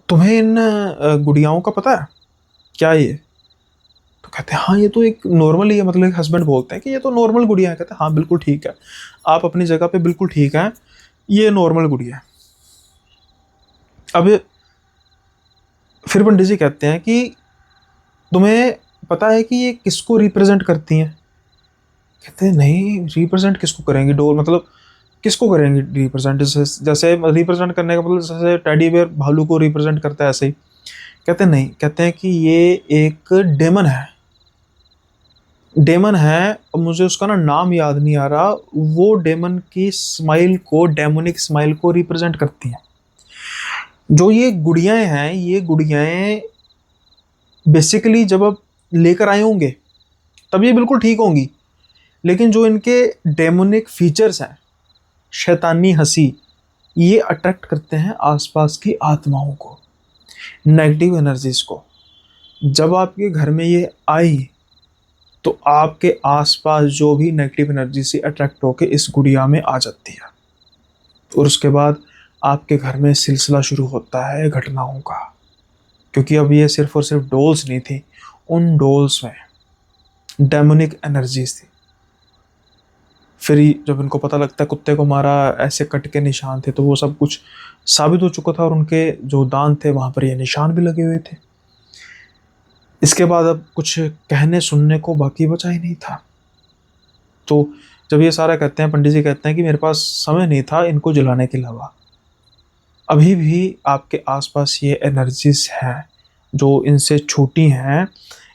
S1: तुम्हें इन गुड़ियाओं का पता है क्या ये? तो कहते हैं हाँ ये तो एक नॉर्मल ही है, मतलब हस्बैंड बोलते हैं कि ये तो नॉर्मल गुड़िया है। कहते हैं हाँ बिल्कुल ठीक है, आप अपनी जगह पे बिल्कुल ठीक हैं, ये नॉर्मल गुड़िया है। अब फिर पंडित जी कहते हैं कि तुम्हें पता है कि ये किसको रिप्रेजेंट करती हैं? कहते हैं नहीं, रिप्रेजेंट किसको करेंगी, डोल मतलब किसको करेंगी रिप्रेजेंट? जैसे जैसे रिप्रेजेंट करने का मतलब जैसे टेडी बेयर भालू को रिप्रेजेंट करता है ऐसे ही। कहते हैं नहीं, कहते हैं कि ये एक डेमन है, डेमन है, अब मुझे उसका ना नाम याद नहीं आ रहा, वो डेमन की स्माइल को, डेमोनिक स्माइल को रिप्रेजेंट करती हैं। जो ये गुड़ियाएं हैं, ये गुड़ियाएं बेसिकली जब अब लेकर आए होंगे तब ये बिल्कुल ठीक होंगी, लेकिन जो इनके डेमोनिक फीचर्स हैं, शैतानी हंसी, ये अट्रैक्ट करते हैं आसपास की आत्माओं को, नेगेटिव एनर्जीज को। जब आपके घर में ये आई तो आपके आसपास जो भी नेगेटिव एनर्जी से अट्रैक्ट होके इस गुड़िया में आ जाती है, और उसके बाद आपके घर में सिलसिला शुरू होता है घटनाओं का। क्योंकि अब ये सिर्फ और सिर्फ डोल्स नहीं थी, उन डोल्स में डेमोनिक एनर्जीज थी। फिर जब इनको पता लगता है कुत्ते को मारा, ऐसे कट के निशान थे, तो वो सब कुछ साबित हो चुका था, और उनके जो दांत थे वहाँ पर ये निशान भी लगे हुए थे। इसके बाद अब कुछ कहने सुनने को बाकी बचा ही नहीं था। तो जब ये सारा कहते हैं, पंडित जी कहते हैं कि मेरे पास समय नहीं था इनको जलाने के अलावा। अभी भी आपके आसपास ये एनर्जीज हैं जो इनसे छूटी हैं,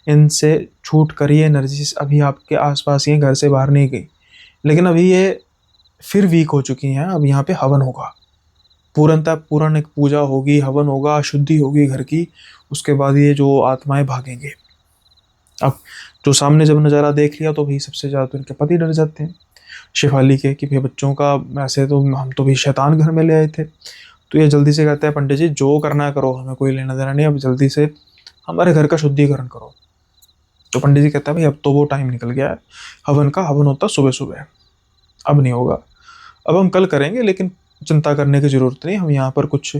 S1: इनसे छूट कर ये एनर्जीज अभी आपके आसपास ही घर से बाहर नहीं गई, लेकिन अभी ये फिर वीक हो चुकी हैं। अब यहाँ पे हवन होगा, पूर्ण एक पूजा होगी, हवन होगा, शुद्धि होगी घर की। उसके बाद ये जो आत्माएं भागेंगे। अब जो सामने जब नज़ारा देख लिया तो भी सबसे ज़्यादा तो इनके पति डर जाते हैं शेफाली के, कि भाई बच्चों का ऐसे तो हम तो भी शैतान घर में ले आए थे। तो ये जल्दी से कहते हैं पंडित जी जो करना है करो, हमें कोई लेना देना नहीं, अब जल्दी से हमारे घर का शुद्धिकरण करो। तो पंडित जी कहते हैं भाई अब तो वो टाइम निकल गया है हवन का, हवन होता सुबह सुबह, अब नहीं होगा, अब हम कल करेंगे, लेकिन चिंता करने की ज़रूरत नहीं, हम यहाँ पर कुछ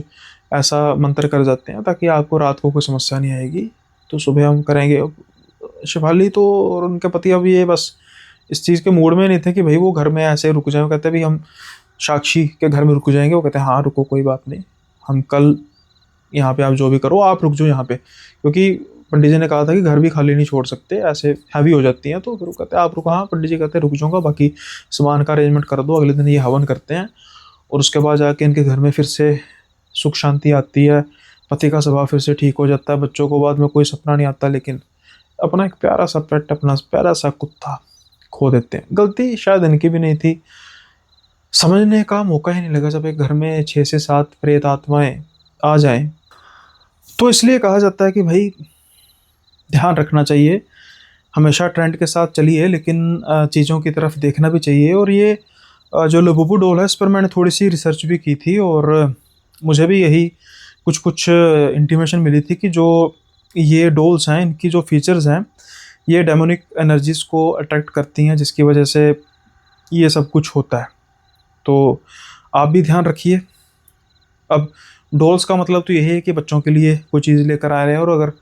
S1: ऐसा मंत्र कर जाते हैं ताकि आपको रात को कोई समस्या नहीं आएगी, तो सुबह हम करेंगे। शिवाली तो और उनके पति अब ये बस इस चीज़ के मूड में नहीं थे कि भाई वो घर में ऐसे रुक जाएं। कहते हैं भाई हम साक्षी के घर में रुक जाएंगे। वो कहते हैं हाँ रुको, कोई बात नहीं, हम कल यहाँ पे आप जो भी करो, आप रुक जाओ यहाँ पे, क्योंकि पंडित जी ने कहा था कि घर भी खाली नहीं छोड़ सकते, ऐसे हैवी हो जाती हैं। तो फिर वो कहते हैं आप रुको। हाँ पंडित जी कहते हैं रुक जाऊँगा, बाकी सामान का अरेंजमेंट कर दो, अगले दिन ये हवन करते हैं, और उसके बाद जाके इनके घर में फिर से सुख शांति आती है, पति का स्वभाव फिर से ठीक हो जाता है, बच्चों को बाद में कोई सपना नहीं आता, लेकिन अपना एक प्यारा सा पेट, अपना प्यारा सा कुत्ता खो देते हैं। गलती शायद इनकी भी नहीं थी, समझने का मौका ही नहीं लगा जब एक घर में 6 से 7 प्रेत आत्माएं आ जाएं। तो इसलिए कहा जाता है कि भाई ध्यान रखना चाहिए, हमेशा ट्रेंड के साथ चलिए, लेकिन चीज़ों की तरफ देखना भी चाहिए। और ये जो लबुबू डॉल है, इस पर मैंने थोड़ी सी रिसर्च भी की थी, और मुझे भी यही कुछ इंटीमेशन मिली थी कि जो ये डॉल्स हैं, इनकी जो फीचर्स हैं, ये डेमोनिक एनर्जीज़ को अट्रैक्ट करती हैं, जिसकी वजह से ये सब कुछ होता है। तो आप भी ध्यान रखिए। अब डॉल्स का मतलब तो यही है कि बच्चों के लिए कोई चीज़ लेकर आ रहे हैं, और अगर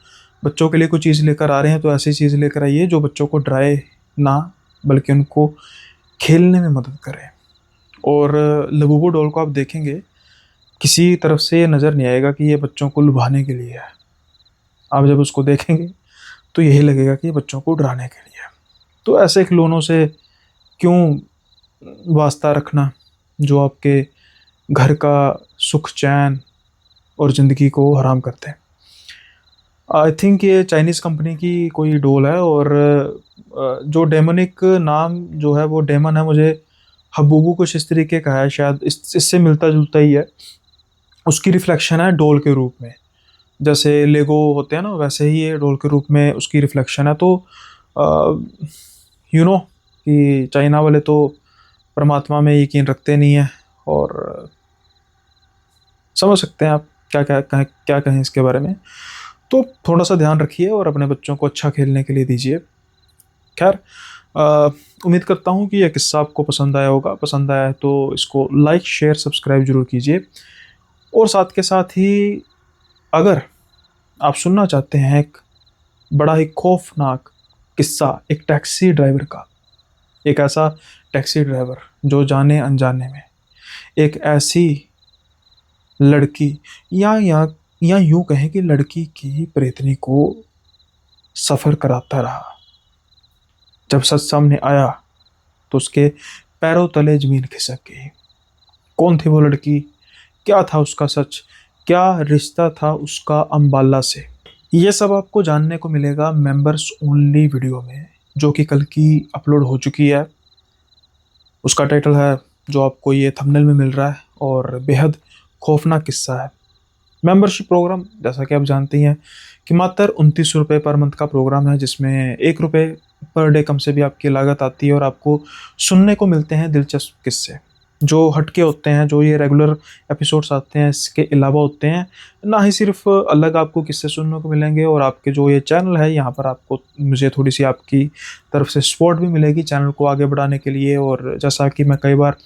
S1: बच्चों के लिए कोई चीज़ लेकर आ रहे हैं तो ऐसी चीज़ लेकर आइए जो बच्चों को डराए ना, बल्कि उनको खेलने में मदद करे। और लबूबू डॉल को आप देखेंगे, किसी तरफ से ये नज़र नहीं आएगा कि ये बच्चों को लुभाने के लिए है। आप जब उसको देखेंगे तो यही लगेगा कि ये बच्चों को डराने के लिए है। तो ऐसे खिलौनों से क्यों वास्ता रखना जो आपके घर का सुख चैन और ज़िंदगी को हराम करते हैं। आई थिंक ये चाइनीज़ कंपनी की कोई डोल है, और जो डेमोनिक नाम जो है वो डेमन है, मुझे हबूबू कुछ इस तरीके का है, शायद इससे मिलता जुलता ही है। उसकी रिफ्लेक्शन है डोल के रूप में, जैसे लेगो होते हैं ना, वैसे ही ये डोल के रूप में उसकी रिफ्लेक्शन है। तो यू नो कि चाइना वाले तो परमात्मा में यकीन रखते नहीं है, और समझ सकते हैं आप क्या कहें इसके बारे में। तो थोड़ा सा ध्यान रखिए और अपने बच्चों को अच्छा खेलने के लिए दीजिए। खैर, उम्मीद करता हूँ कि यह किस्सा आपको पसंद आया होगा। पसंद आया है तो इसको लाइक शेयर सब्सक्राइब जरूर कीजिए। और साथ के साथ ही अगर आप सुनना चाहते हैं एक बड़ा ही खौफनाक किस्सा एक टैक्सी ड्राइवर का, एक ऐसा टैक्सी ड्राइवर जो जाने अनजाने में एक ऐसी लड़की या यूं कहें कि लड़की की प्रेतनी को सफ़र कराता रहा। जब सच सामने आया तो उसके पैरों तले ज़मीन खिसक गई। कौन थी वो लड़की, क्या था उसका सच, क्या रिश्ता था उसका अम्बाला से, ये सब आपको जानने को मिलेगा मेंबर्स ओनली वीडियो में, जो कि कल की अपलोड हो चुकी है। उसका टाइटल है जो आपको ये थंबनेल में मिल रहा है, और बेहद खौफनाक किस्सा है। मेंबरशिप प्रोग्राम जैसा कि आप जानते हैं कि मात्र 29 रुपये पर मंथ का प्रोग्राम है, जिसमें 1 रुपये पर डे कम से भी आपकी लागत आती है और आपको सुनने को मिलते हैं दिलचस्प किस्से जो हटके होते हैं, जो ये रेगुलर एपिसोड्स आते हैं इसके अलावा होते हैं। ना ही सिर्फ अलग आपको किस्से सुनने को मिलेंगे, और आपके जो ये चैनल है यहाँ पर आपको मुझे थोड़ी सी आपकी तरफ से सपोर्ट भी मिलेगी चैनल को आगे बढ़ाने के लिए। और जैसा कि मैं कई बार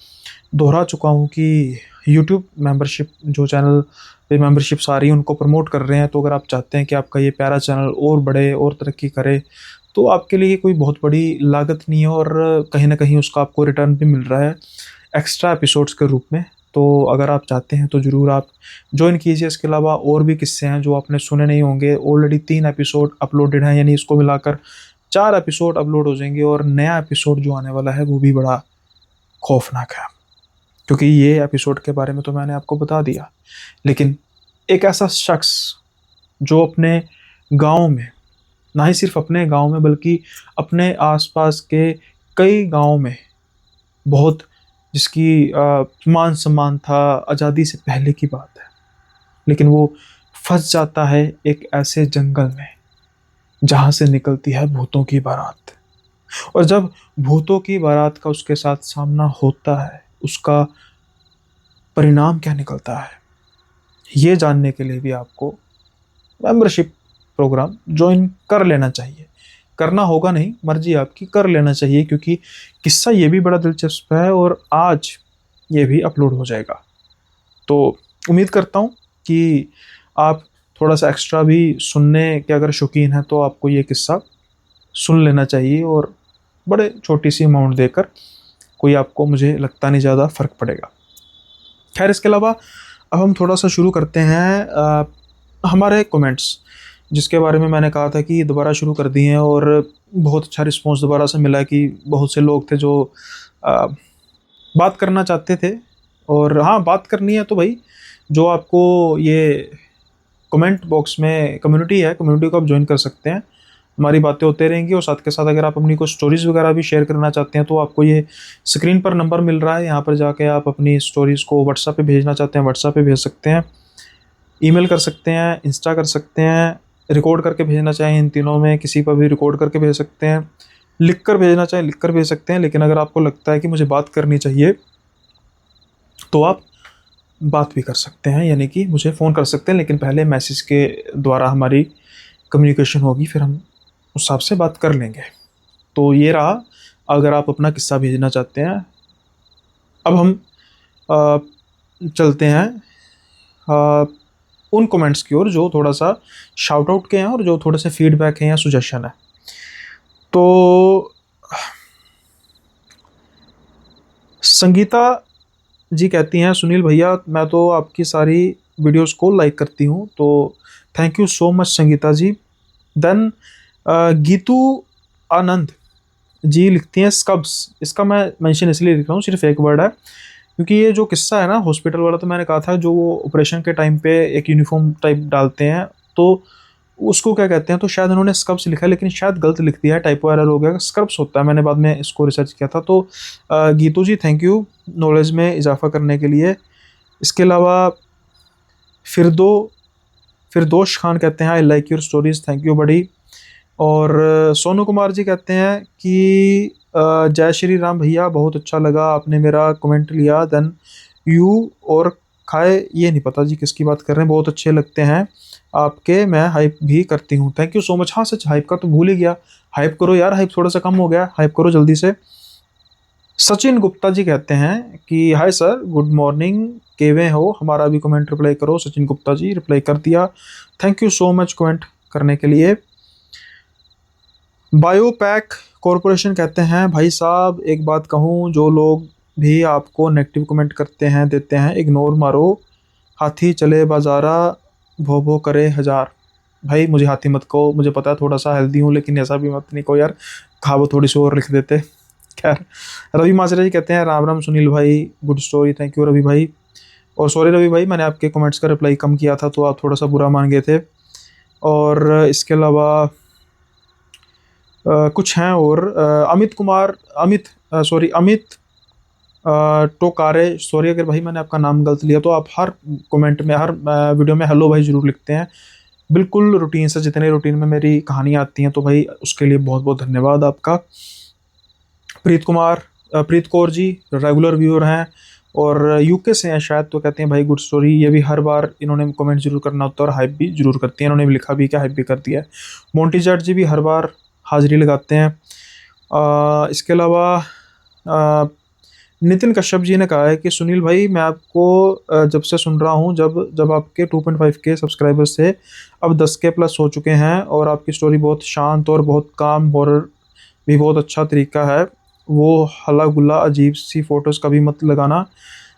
S1: दोहरा चुका हूँ कि यूट्यूब मेंबरशिप, जो चैनल पे मेंबरशिप्स आ रही हैं उनको प्रमोट कर रहे हैं, तो अगर आप चाहते हैं कि आपका ये प्यारा चैनल और बढ़े और तरक्की करे, तो आपके लिए कोई बहुत बड़ी लागत नहीं है, और कहीं ना कहीं उसका आपको रिटर्न भी मिल रहा है एक्स्ट्रा एपिसोड्स के रूप में। तो अगर आप चाहते हैं तो ज़रूर आप ज्वाइन कीजिए। इसके अलावा और भी किस्से हैं जो आपने सुने नहीं होंगे। ऑलरेडी 3 एपिसोड अपलोडेड हैं, यानी इसको मिलाकर 4 एपिसोड अपलोड हो जाएंगे, और नया एपिसोड जो आने वाला है वो भी बड़ा खौफनाक है, क्योंकि ये एपिसोड के बारे में तो मैंने आपको बता दिया। लेकिन एक ऐसा शख्स जो अपने गांव में, ना ही सिर्फ अपने गांव में बल्कि अपने आसपास के कई गांव में बहुत, जिसकी मान सम्मान था आज़ादी से पहले की बात है, लेकिन वो फंस जाता है एक ऐसे जंगल में जहाँ से निकलती है भूतों की बारात। और जब भूतों की बारात का उसके साथ सामना होता है, उसका परिणाम क्या निकलता है, ये जानने के लिए भी आपको मेंबरशिप प्रोग्राम ज्वाइन कर लेना चाहिए। करना होगा नहीं, मर्जी आपकी, कर लेना चाहिए, क्योंकि किस्सा ये भी बड़ा दिलचस्प है और आज ये भी अपलोड हो जाएगा। तो उम्मीद करता हूँ कि आप थोड़ा सा एक्स्ट्रा भी सुनने के अगर शौकीन हैं तो आपको ये किस्सा सुन लेना चाहिए, और बड़े छोटी सी अमाउंट देकर कोई आपको, मुझे लगता नहीं ज़्यादा फ़र्क पड़ेगा। खैर, इसके अलावा अब हम थोड़ा सा शुरू करते हैं हमारे कमेंट्स, जिसके बारे में मैंने कहा था कि दोबारा शुरू कर दिए हैं, और बहुत अच्छा रिस्पांस दोबारा से मिला कि बहुत से लोग थे जो आ, बात करना चाहते थे। और हाँ, बात करनी है तो भाई, जो आपको ये कमेंट बॉक्स में कम्युनिटी है, कम्युनिटी को आप ज्वाइन कर सकते हैं। हमारी बातें होते रहेंगी, और साथ के साथ अगर आप अपनी कोई स्टोरीज़ वगैरह भी शेयर करना चाहते हैं तो आपको ये स्क्रीन पर नंबर मिल रहा है, यहाँ पर जाके आप अपनी स्टोरीज़ को व्हाट्सएप पे भेजना चाहते हैं व्हाट्सएप पे भेज सकते हैं, ईमेल कर सकते हैं, इंस्टा कर सकते हैं, रिकॉर्ड करके भेजना चाहें इन तीनों में किसी पर भी रिकॉर्ड करके भेज सकते हैं, लिख कर भेजना चाहें लिख कर भेज सकते हैं। लेकिन अगर आपको लगता है कि मुझे बात करनी चाहिए तो आप बात भी कर सकते हैं, यानी कि मुझे फ़ोन कर सकते हैं, लेकिन पहले मैसेज के द्वारा हमारी कम्युनिकेशन होगी, फिर हम उस हिसाब से बात कर लेंगे। तो ये रहा, अगर आप अपना किस्सा भेजना चाहते हैं। अब हम अ, चलते हैं उन कमेंट्स की ओर जो थोड़ा सा शाउट आउट के हैं और जो थोड़े से फीडबैक हैं या सुजेशन है। तो संगीता जी कहती हैं, सुनील भैया मैं तो आपकी सारी वीडियोस को लाइक करती हूँ, तो thank you so much Sangeeta ji. Then Geetu Anand ji लिखती हैं स्कब्स। इसका मैं मेंशन इसलिए लिख रहा हूँ, सिर्फ एक वर्ड है, क्योंकि ये जो किस्सा है ना हॉस्पिटल वाला, तो मैंने कहा था जो वो ऑपरेशन के टाइम पे एक यूनिफॉर्म टाइप डालते हैं, तो उसको क्या कहते हैं, तो शायद उन्होंने स्कब्स लिखा है, लेकिन शायद गलत लिख दिया है, टाइपो एरर हो गया, स्क्रब्स होता है। मैंने बाद में इसको रिसर्च किया था। तो गीतू जी थैंक यू नॉलेज में इजाफा करने के लिए। इसके अलावा फिरदो फिरदोश खान कहते हैं I like your stories, thank you बड़ी। और सोनू कुमार जी कहते हैं कि जय श्री राम भैया, बहुत अच्छा लगा आपने मेरा कमेंट लिया। देन यू और खाए, ये नहीं पता जी किसकी बात कर रहे हैं, बहुत अच्छे लगते हैं आपके, मैं हाइप भी करती हूँ, थैंक यू सो मच। हाँ सच, हाइप का तो भूल ही गया, हाइप करो यार, हाइप थोड़ा सा कम हो गया, हाइप करो जल्दी से। सचिन गुप्ता जी कहते हैं कि हाय सर, गुड मॉर्निंग, केवे हो, हमारा भी कमेंट रिप्लाई करो। सचिन गुप्ता जी रिप्लाई कर दिया, thank you so much comment करने के लिए। बायोपैक कॉरपोरेशन कहते हैं, भाई साहब एक बात कहूँ, जो लोग भी आपको नेगेटिव कमेंट करते हैं देते हैं, इग्नोर मारो, हाथी चले बाजारा, भो भो करे हजार। भाई मुझे हाथी मत कहो, मुझे पता है थोड़ा सा हेल्दी हूँ, लेकिन ऐसा भी मत नहीं कहो यार, कहावत थोड़ी सी और लिख देते। खैर, रवि माजरा जी कहते हैं राम राम सुनील भाई, good story, thank you Ravi भाई। और सॉरी रवि भाई, मैंने आपके कमेंट्स का रिप्लाई कम किया था, तो आप थोड़ा सा बुरा मान गए थे। और इसके अलावा कुछ हैं और अमित कुमार, अमित टोकारे, सॉरी अगर भाई मैंने आपका नाम गलत लिया, तो आप हर कमेंट में, हर वीडियो में हेलो भाई ज़रूर लिखते हैं। बिल्कुल रूटीन से, जितने रूटीन में मेरी कहानियाँ आती हैं, तो भाई उसके लिए बहुत बहुत धन्यवाद आपका। प्रीत कौर जी रेगुलर व्यूअर हैं और यूके से हैं शायद, तो कहते हैं भाई गुड स्टोरी। ये भी हर बार इन्होंने कमेंट जरूर करना होता है और हाइप भी जरूर करती हैं, इन्होंने भी लिखा भी, क्या हाइप भी कर दिया है। मोंटी जट जी भी हर बार हाजिरी लगाते हैं। इसके अलावा अ, नितिन कश्यप जी ने कहा है कि सुनील भाई मैं आपको जब से सुन रहा हूँ, जब जब आपके 2.5 के सब्सक्राइबर्स थे, अब 10 के प्लस हो चुके हैं और आपकी स्टोरी बहुत शांत और बहुत काम, हॉरर भी बहुत अच्छा तरीका है। वो हल्ला गुल्ला अजीब सी फोटोज़ कभी मत लगाना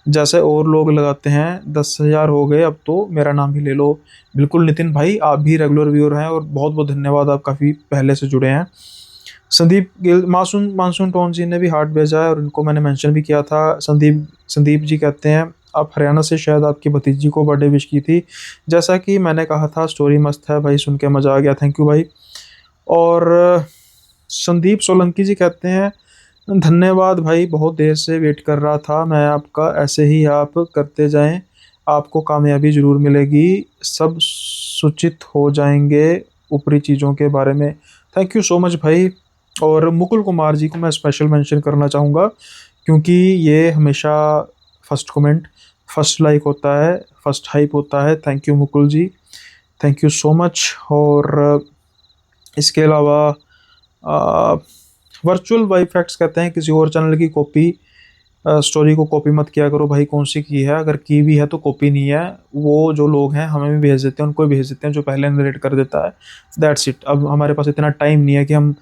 S1: जैसे और लोग लगाते हैं। 10,000 हो गए अब तो मेरा नाम भी ले लो। बिल्कुल नितिन भाई, आप भी रेगुलर व्यूअर हैं और बहुत बहुत धन्यवाद, आप काफ़ी पहले से जुड़े हैं। संदीप गिल, मासूम मानसून टोन जी ने भी हार्ट भेजा है और इनको मैंने मेंशन भी किया था। संदीप जी कहते हैं आप हरियाणा से, शायद आपकी भतीजी को बर्थडे विश की थी। जैसा कि मैंने कहा था, स्टोरी मस्त है भाई, सुन के मज़ा आ गया, थैंक यू भाई। और संदीप सोलंकी जी कहते हैं धन्यवाद भाई, बहुत देर से वेट कर रहा था मैं आपका, ऐसे ही आप करते जाएं, आपको कामयाबी ज़रूर मिलेगी, सब सूचित हो जाएंगे ऊपरी चीज़ों के बारे में। थैंक यू सो मच भाई। और मुकुल कुमार जी को मैं स्पेशल मेंशन करना चाहूँगा, क्योंकि ये हमेशा फर्स्ट कमेंट, फर्स्ट लाइक होता है, फर्स्ट हाइप होता है। Thank you Mukul ji, thank you so much. और इसके अलावा वर्चुअल वाई फैक्ट्स कहते हैं किसी और चैनल की कॉपी, स्टोरी को कॉपी मत किया करो भाई, कौन सी की है, अगर की भी है तो कॉपी नहीं है। वो जो लोग हैं हमें भी भेज देते हैं, उनको भी भेज देते हैं जो पहले नरेट कर देता है, दैट्स इट। अब हमारे पास इतना टाइम नहीं है कि हम,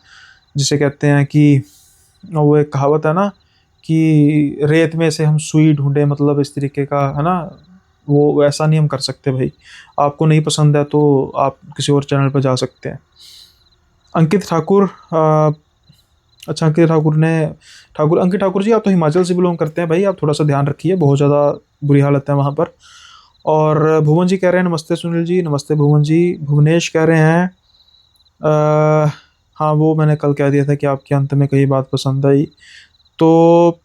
S1: जिसे कहते हैं कि, वो एक कहावत है ना कि रेत में से हम सुई ढूंढे, मतलब इस तरीके का है ना, वो ऐसा नहीं हम कर सकते भाई। आपको नहीं पसंद है तो आप किसी और चैनल पर जा सकते हैं। अंकित ठाकुर, अच्छा अंकित ठाकुर जी, आप तो हिमाचल से बिलोंग करते हैं भाई, आप थोड़ा सा ध्यान रखिए, बहुत ज़्यादा बुरी हालत है वहाँ पर। और भुवन जी कह रहे हैं नमस्ते सुनील जी, नमस्ते भुवन जी। भुवनेश कह रहे हैं हाँ, वो मैंने कल कह दिया था कि आपके अंत में कही बात पसंद आई। तो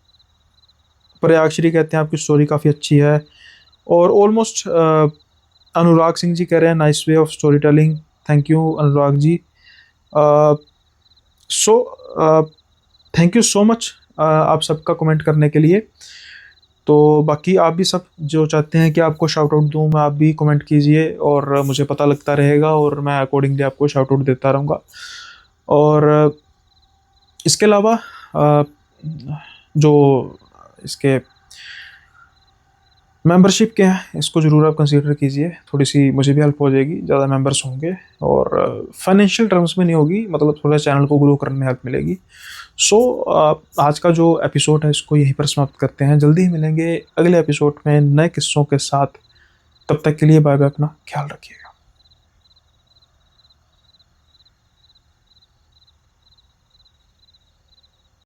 S1: प्रयागश्री कहते हैं आपकी स्टोरी काफ़ी अच्छी है। और ऑलमोस्ट अनुराग सिंह जी कह रहे हैं nice way of story telling, thank you Anurag ji. So thank you so much आप सबका कमेंट करने के लिए। तो बाकी आप भी सब जो चाहते हैं कि आपको शाउट आउट दूँ, मैं, आप भी कमेंट कीजिए और मुझे पता लगता रहेगा और मैं अकॉर्डिंगली आपको शाउट आउट देता रहूँगा। और इसके अलावा जो इसके मेंबरशिप के हैं, इसको ज़रूर आप कंसीडर कीजिए, थोड़ी सी मुझे भी हेल्प हो जाएगी, ज़्यादा मेंबर्स होंगे और फाइनेंशियल टर्म्स में नहीं होगी, मतलब थोड़ा चैनल को ग्रो करने में हेल्प मिलेगी। सो आज का जो एपिसोड है इसको यहीं पर समाप्त करते हैं, जल्दी ही मिलेंगे अगले एपिसोड में नए किस्सों के साथ। तब तक के लिए बाय बाय, अपना ख्याल रखिएगा।